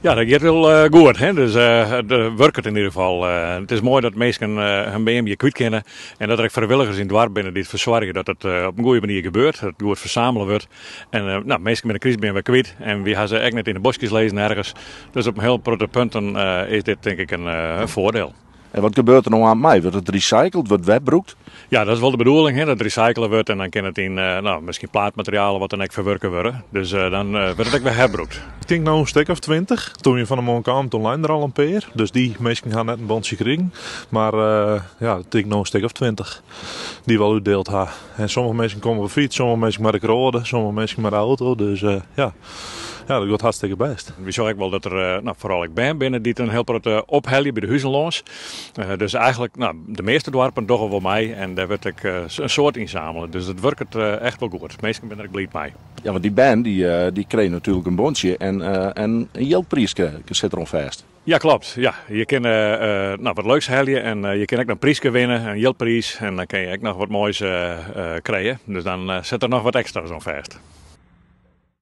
Ja, dat gaat wel goed. Hè? Dus het werkt in ieder geval. Het is mooi dat mensen hun BMW kwijt kennen. En dat er ook vrijwilligers in het dorp binnen die het verzorgen dat het op een goede manier gebeurt. Dat het goed verzamelen wordt. En mensen met een crisis ben we kwijt. En we gaan ze echt net in de bosjes lezen ergens. Dus op een heel grote punten is dit denk ik een voordeel. En wat gebeurt er nou aan mij? Wordt het recycled? Wordt wegbroekt? Ja, dat is wel de bedoeling, hè, dat het recyclen wordt en dan kan het in misschien plaatmaterialen wat dan ook verwerken worden. Dus dan wordt het ook weer herbroekt. Ik denk nou een stuk of 20. Toen je van de morgen kwam, toen lijn er al een paar. Dus die mensen gaan net een bondje krijgen. Maar ja, ik denk nou een stuk of 20 die wel uitdeeld hebben. En sommige mensen komen op fiets, sommige mensen met de rode, sommige mensen met de auto. Dus ja, dat gaat hartstikke best. We zorgen wel dat er vooral ik ben binnen die een heel grote ophelje bij de huizenloons. Dus eigenlijk de meeste dorpen toch wel mij en daar werd ik een soort inzamelen. Dus het werkt echt wel goed. Meestal ben ik blij mee. Ja, want die band die kreeg natuurlijk een bondje en een geldprijs zit er al vast. Ja, klopt. Ja, je kan wat leuks heljen en je kan ook een prijs winnen, een geldprijs. En dan kan je ook nog wat moois krijgen. Dus dan zit er nog wat extra's aan vast.